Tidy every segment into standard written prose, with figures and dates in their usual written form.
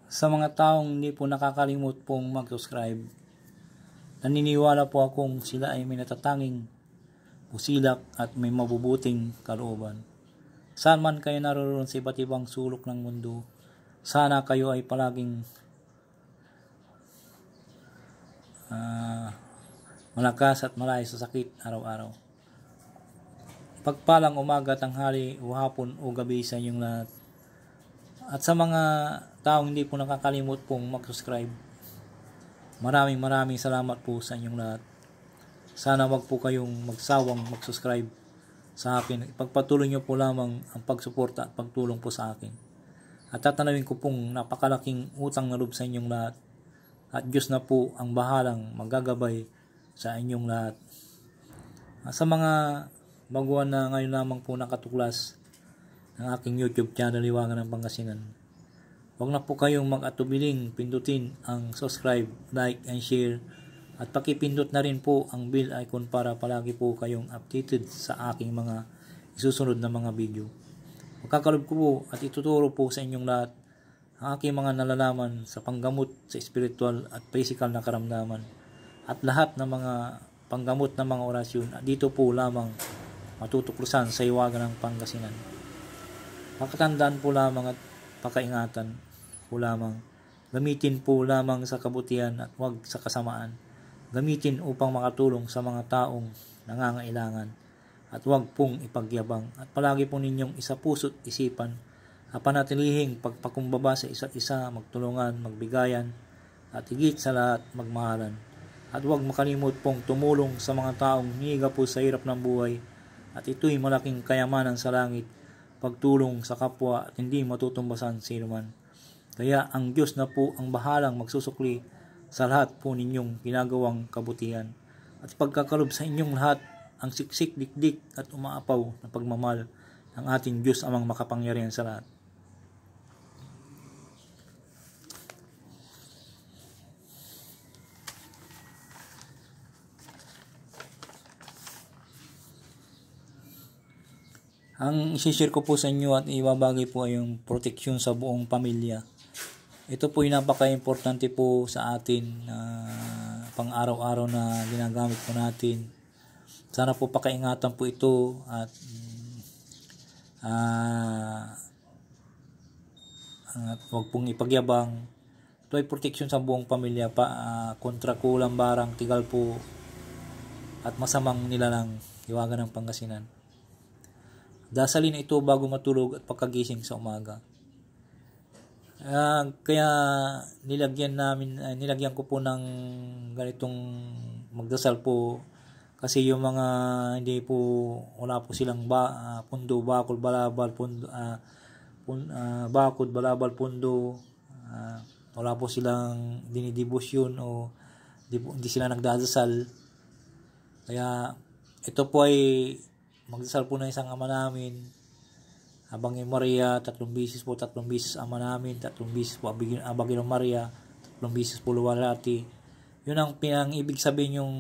Sa mga taong hindi po nakakalimot pong mag-subscribe, naniniwala po akong sila ay may natatanging pusilak at may mabubuting kalooban. Saan man kayo naroon sa iba't ibang sulok ng mundo, sana kayo ay palaging malakas at malayo sa sakit araw-araw. Pagpalang umaga, tanghali, o hapon o gabi sa inyong lahat. At sa mga taong hindi po nakakalimot pong mag-subscribe, maraming salamat po sa inyong lahat. Sana wag po kayong magsawang mag-subscribe sa akin. Ipagpatuloy nyo po lamang ang pagsuporta at pagtulong po sa akin. At tatanawin ko pong napakalaking utang na loob sa inyong lahat. At Diyos na po ang bahalang magagabay sa inyong lahat. Sa mga baguhan na ngayon lamang po nakatuklas ng aking YouTube channel, Liwangan ng Pangasinan, huwag na po kayong mag-atubiling pindutin ang subscribe, like, and share, at pakipindot na rin po ang bell icon para palagi po kayong updated sa aking mga isusunod na mga video. Magkakalob ko po at ituturo po sa inyong lahat ang aking mga nalalaman sa panggamot sa spiritual at physical na karamdaman at lahat ng mga panggamot na mga orasyon at dito po lamang matutuklasan sa Liwangan ng Pangasinan. Pakatandaan po lamang at pakaingatan po lamang. Gamitin po lamang sa kabutihan at huwag sa kasamaan. Gamitin upang makatulong sa mga taong nangangailangan at huwag pong ipagyabang. At palagi po ninyong isapuso't isipan at panatilihing pagpakumbaba sa isa't isa, magtulungan, magbigayan at higit sa lahat magmahalan. At huwag makalimot pong tumulong sa mga taong hiniga po sa hirap ng buhay at ito'y malaking kayamanan sa langit, pagtulong sa kapwa at hindi matutumbasan sino man. Kaya ang Diyos na po ang bahalang magsusukli sa lahat po ninyong ginagawang kabutihan at pagkakalob sa inyong lahat ang siksik, dikdik at umaapaw na pagmamahal ng ating Diyos amang makapangyarihan sa lahat. Ang isishare ko po sa inyo at ibabagay po ay yung proteksyon sa buong pamilya. Ito po yung napaka-importante po sa atin pang araw-araw na ginagamit po natin. Sana po pakaingatan po ito at huwag pong ipagyabang. Ito ay proteksyon sa buong pamilya kontra kulang, barang, tigal po at masamang nilalang. Liwangan ng Pangasinan. Dasalin ito bago matulog at pagkagising sa umaga. Kaya nilagyan ko po ng ganitong magdasal po kasi yung mga hindi po wala po silang pundo, bakod, balabal, pundo, bakod, balabal, pundo, wala po silang dinidibusyon o hindi sila nagdadasal. Kaya ito po ay magdasal po ng isang Ama Namin, Abangin Maria, 3 bisis po, 3 bisis Ama Namin, 3 bisis po Abangin Maria, 3 bisis po Luwalhati. Yun ang ibig sabihin yung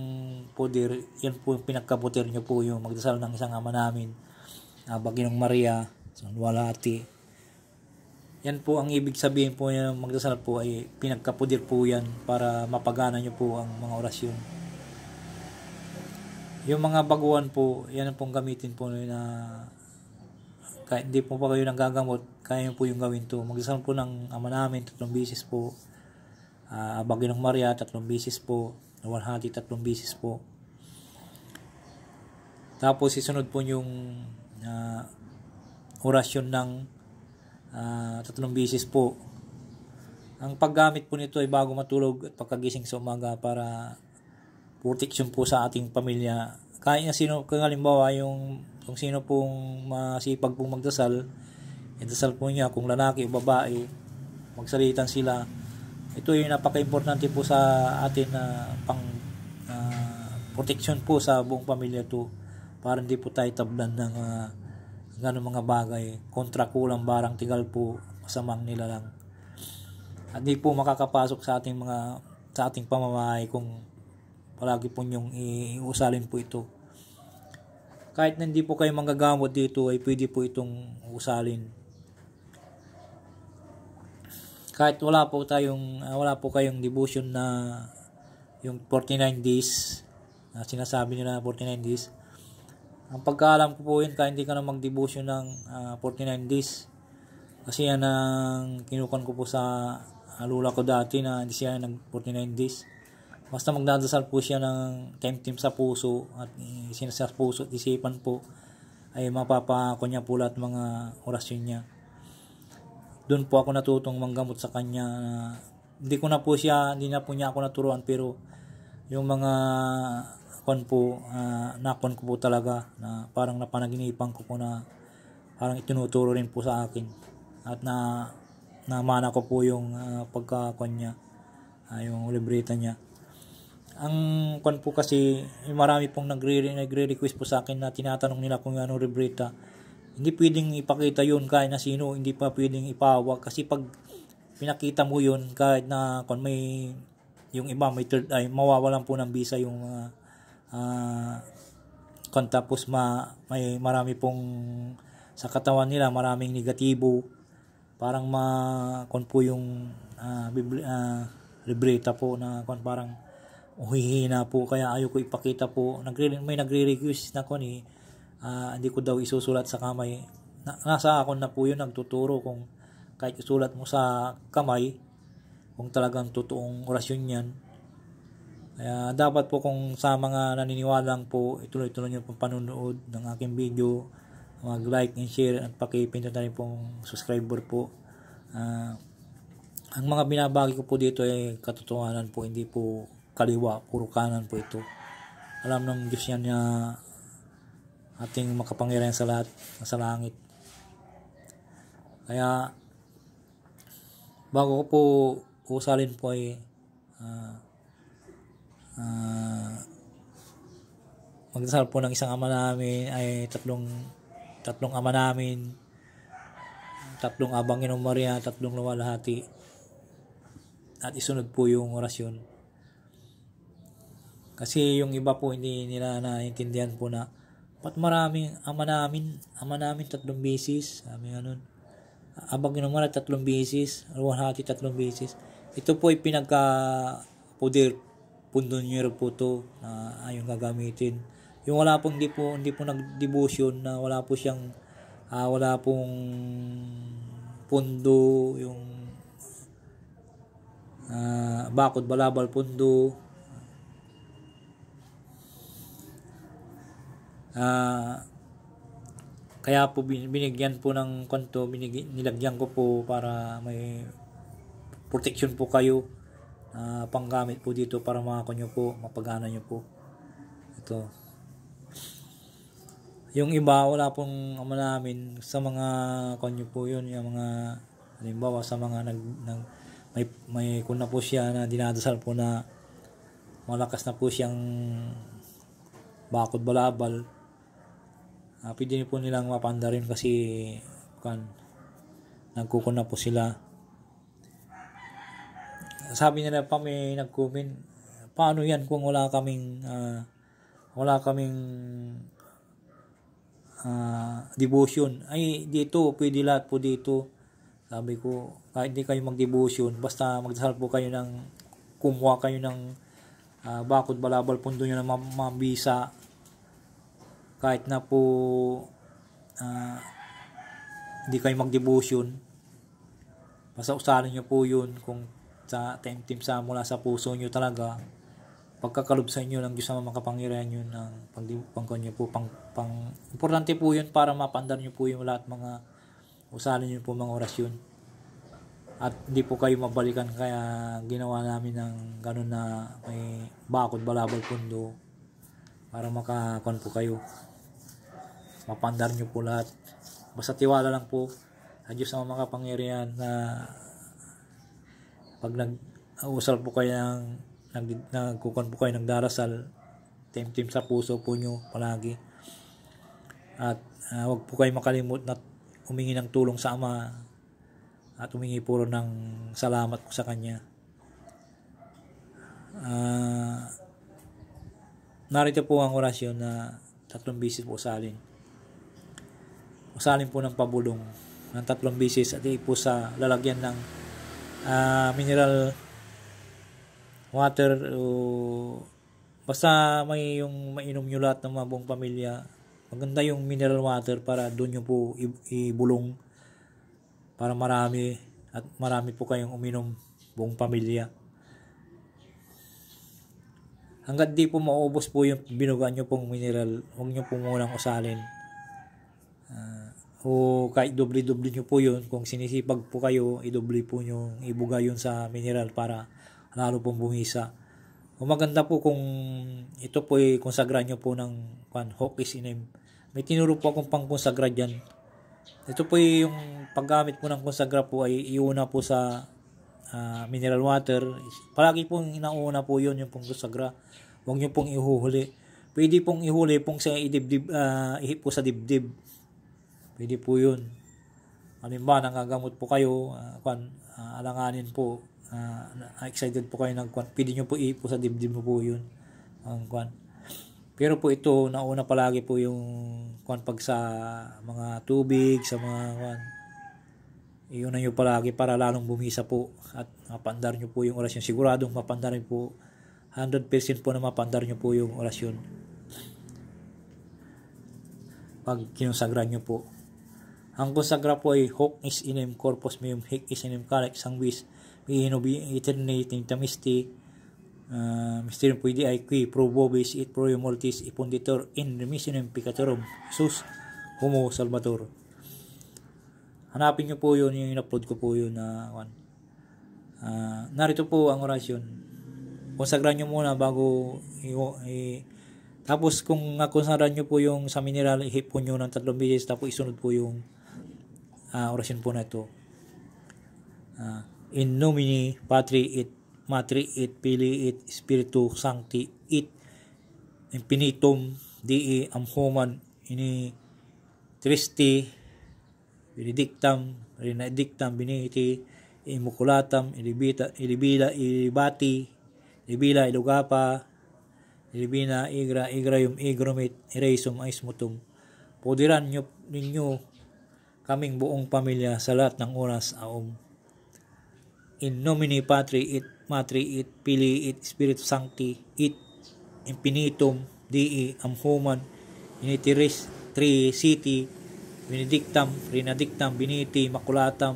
poder, yan po yung pinagkabutir nyo po yung magdasal ng isang Ama Namin, Abangin Maria, Luwalhati. Yan po ang ibig sabihin po yung magdasal po ay pinagkapudir po yan para mapagana nyo po ang mga orasyon. Yung mga baguhan po, yan pong gamitin po na kahit hindi po pa kayo nagagamot, kaya po yung gawin to. Magdasal po ng Ama Namin 3 bisis po, Abangin Maria 3 bisis po, Luwalhati 3 bisis po. Tapos isunod po yung orasyon ng 3 bisis po. Ang paggamit po nito ay bago matulog at pagkagising sa umaga para protection po sa ating pamilya. Kahit na sino, kung halimbawa kung sino pong masipag pong magdasal, idasal po niya kung lalaki o babae, magsalitan sila. Ito yung napaka-importante po sa atin na pang protection po sa buong pamilya to para hindi po tayo tablan ng ganong mga bagay, kontra kulang, barang, tigal po, masamang nilalang. At hindi po makakapasok sa ating pamamahay kung palagi po nyong iusalin po ito. Kahit na hindi po kayo manggagamot dito ay pwede po itong usalin. kahit wala po kayong devotion na yung 49 days na sinasabi nila 49 days. Ang pagkaalam ko po yun, kahit hindi ka na mag-devotion ng 49 days. Kasi yan ang kinukan ko po sa lula ko dati na hindi siya ng 49 days. Basta magdadasal po siya ng temtim sa puso at sa puso at isipan po ay mapapako niya po lahat mga orasyon niya. Doon po ako natutong manggamot sa kanya. Hindi na po niya ako naturuan, pero yung mga nakon ko po talaga na parang napanaginipan ko po na parang itinuturo rin po sa akin. At namana ko po yung pagkakon niya, yung libreta niya. Ang kon po kasi, marami pong nagre-request po sa akin na tinatanong nila kung anong libreta. Hindi pwedeng ipakita yun kahit na sino, hindi pa pwedeng ipawag kasi pag pinakita mo yun kahit na kung may yung iba may third eye, mawawalan po ng visa yung tapos may marami pong sa katawan nila, maraming negatibo, parang po yung libreta po na parang uhihina po, kaya ayaw ko ipakita po. May nagre-request na hindi ko daw isusulat sa kamay. Nasa akon na po yun, nagtuturo kung kahit isulat mo sa kamay kung talagang totoong orasyon yan. Kaya dapat po kung sa mga naniniwala po, ituloy-tuloy nyo pong panunood ng aking video, mag-like and share at pakipindot na rin pong subscriber po. Ang mga binabagi ko po dito ay katotohanan po, hindi po kaliwa, puro kanan po ito. Alam ng Diyos yan na ating makapangyarihan sa lahat, sa langit. Kaya bago ko po usalin po ay magdasal po ng isang ama namin, ay tatlong ama namin, tatlong Abang Ginong Maria, tatlong luwalhati, at isunod po yung orasyon. Kasi yung iba po hindi nila naintindihan po na ba't maraming ama namin 3 beses, sabi ganun. Abang Ginong Maria 3 beses, luwalhati 3 beses. Ito po ay pundonyero po to na ayong gagamitin. Yung wala pong hindi po nag-devotion, na wala po siyang wala pong pundo, yung bakod balabal pundo, kaya po binigyan po ng nilagyan ko po para may protection po kayo, panggamit po dito para nyo po, mapagana nyo po. Ito. Yung iba, wala pong ama namin, sa mga kanyo po yun, yung mga, halimbawa sa mga may kuna po siya na dinadasal po na malakas na po siyang bakod balabal, pwede po nilang mapanda rin kasi nagkukuna po sila. Sabi nila pa, may nag-comment, paano yan kung wala kaming devotion? Ay, dito pwede lahat po dito. Sabi ko, kahit hindi kayo mag-devotion, basta magdasal po kayo kumuha kayo ng bakod balabal pundo nyo na mabisa, kahit na po hindi kayo mag-devotion, basta usalin nyo po yun kung sa temtim sa mula sa puso nyo talaga, pagkakalob sa inyo ng Diyos na makapangyarihan yun ng pangkanyo po, importante po yun para mapandar nyo po yung lahat mga usalin nyo po mga orasyon, at hindi po kayo mabalikan. Kaya ginawa namin ng ganun na may bakod balabal pundo para makakon po kayo, mapandar nyo po lahat. Basta tiwala lang po sa Diyos na makapangyarihan, na pag nag-usal po kayo nagkukon po kayo, nagdarasal, temtim sa puso po nyo palagi, at huwag po kayo makalimot na humingi ng tulong sa Ama at humingi puro ng salamat po sa Kanya. Narito po ang orasyon na 3 beses po usalin po ng pabulong ng 3 beses, at po sa lalagyan ng mineral water o basta may yung mainom nyo lahat ng mga buong pamilya. Maganda yung mineral water para doon nyo po ibulong para marami at marami po kayong uminom buong pamilya. Hanggat di po maubos po yung binugaan nyo pong mineral, huwag nyo po munang usalin. O kahit doble-doble nyo po yun, kung sinisipag po kayo, idoble po nyo, ibuga yun sa mineral para lalo pong bumisa. O maganda po kung ito po ay konsagra nyo po ng Hoc is Inem. May tinuro po akong pang konsagra dyan. Ito po yung paggamit po ng konsagra po ay iuna po sa mineral water. Palagi pong inauna po yun yung pong konsagra. Huwag nyo pong ihuhuli. Pwede pong ihuli pong sa ihip po sa dibdib. Pwede po yun. Halimbawa, nangagamot po kayo, alanganin po, excited po kayo ng pwede nyo po ihip po sa dibdib mo po yun. Pero po ito, nauna palagi po yung pag sa mga tubig, sa mga iunan nyo palagi para lalong bumisa po at mapandar nyo po yung orasyon. Siguradong mapandar nyo po, 100% po na mapandar nyo po yung orasyon pag kinusagra nyo po. Ang konsagra po ay Hoc is Inem Corpus Meum Hic is Inem Carex Sanguis Inobi Eternating Tamisti Mysterium Puidi ai qui pro vobis et pro mortis ipunditor in remissionem peccatorum Jesus Homo Salvator. Hanapin nyo po yun, yung in-upload ko po yun na narito po ang orasyon. Konsagra nyo muna bago tapos kung nakonsagra nyo po yung sa mineral, ihip po nyo ng 3 beses tapos isunod po yung orasyon po na ito. In nomine Patri et Matri et Filii et Spiritu Sancti et infinitum Dei amhoman ini Tristi benedictam renedictam beniti immaculatam ilibita ilibati ilibila ilugapa ilibina igra igrayum igromit ireisum aismutum. Podiran nyo ninyo kaming buong pamilya sa lahat ng oras aum. In nomine Patri et Matri et Filii et Spiritus Sancti et infinitum Dei amhoman initiris Trisiti benedictam renedictam beniti immaculatam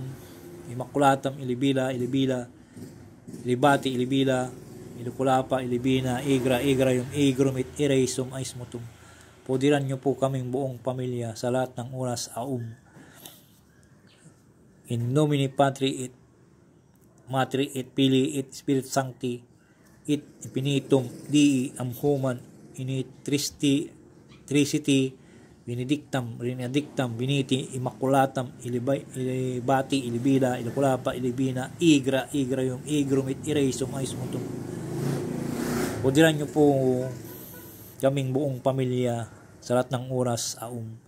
ilibila ilibati ilibila ilukulapa ilibina igra igrayum igromit ireisum aismutum. Podiran nyo po kaming buong pamilya sa lahat ng oras aum. In nomine Patri et Matri et Filii et Spiritus Sancti et infinitum Dei amhoman ini Trisiti benedictam renedictam beniti immaculatam ilibati ilibila ilukulapa ilibina igra igrayum igromit ireisum aismutum. Podiran nyo po kaming buong pamilya sa lahat ng oras aum.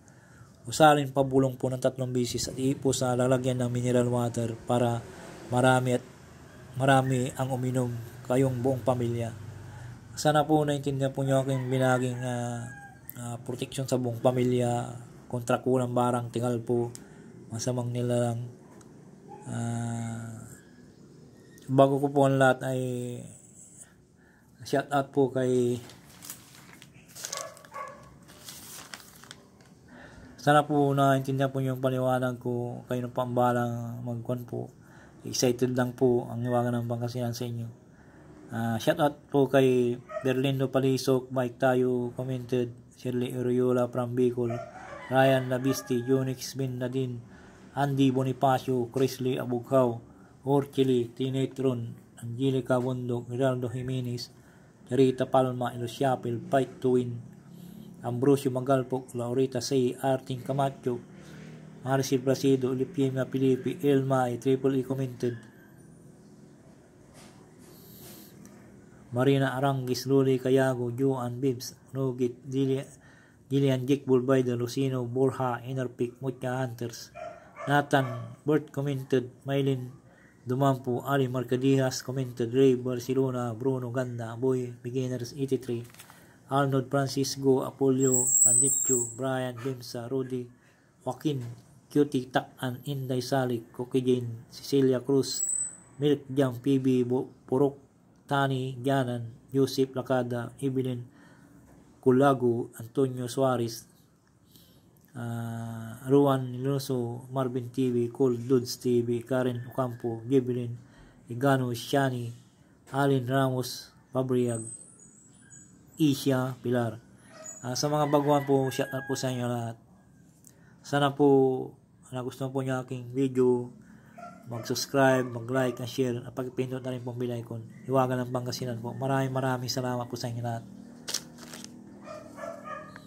Usalin pabulong po ng 3 beses at ipo sa lalagyan ng mineral water para marami ang uminom kayong buong pamilya. Sana po naintindihan po nyo aking binaging protection sa buong pamilya kontra kulang barang tingal po masamang nilalang. Bago ko po ang lahat ay shout out po kay sana po naintindihan po yung paliwanag ko kayo ng pambalang magkuhan po. Excited lang po ang iwagan ng Pangasinan sa inyo. Shout out po kay Berlindo Palisok, Mike Tayo commented, Shirley Uriola from Bicol, Ryan Labisti, Unix Bin Nadine, Andy Bonifacio, Chrisley Abughaw, Orchili, Tinetron, Angelica Bundok, Geraldo Jimenez, Charita Palma, Elusiapil, Fight to Win, Ambrosio Magalpok, Laurita Say, Arting Camacho, Maricel Placido, Olipiema Pilipi, Elma, Triple E commented, Marina Arangis, Luli Cayago, Joan Bibs, Nugit, Gillian Jake Bulbayda, Lucino, Borja, Innerpick, Mutya Hunters, Nathan, Bert commented, Maylin Dumampo, Ali Marcadijas commented, Ray Barcelona, Bruno Ganda, Boy Beginners 83, Arnold Francisco, Apolio, Anditio, Brian Bimsa, Rudy, Joaquin, Cutie Takan, Inday Salik, Cocky Jane, Cecilia Cruz, Milk Jam, PB Purok, Tani, Gianan, Yusip Lakada, Evelyn Culago, Antonio Suarez, Ruan Niloso, Marvin TV, Cool Dudes TV, Karen Ocampo, Giblin, Igano, Shani, Alin Ramos, Pabriag, Isha, Pilar. Sa mga baguhan po, shout out po sa inyo lahat. Sana po nagustuhan po niyo aking video, mag-subscribe, mag-like, and share, at pag-pindot na rin pong bell icon. Hiwaga ng Pangasinan po. Maraming salamat po sa inyo lahat.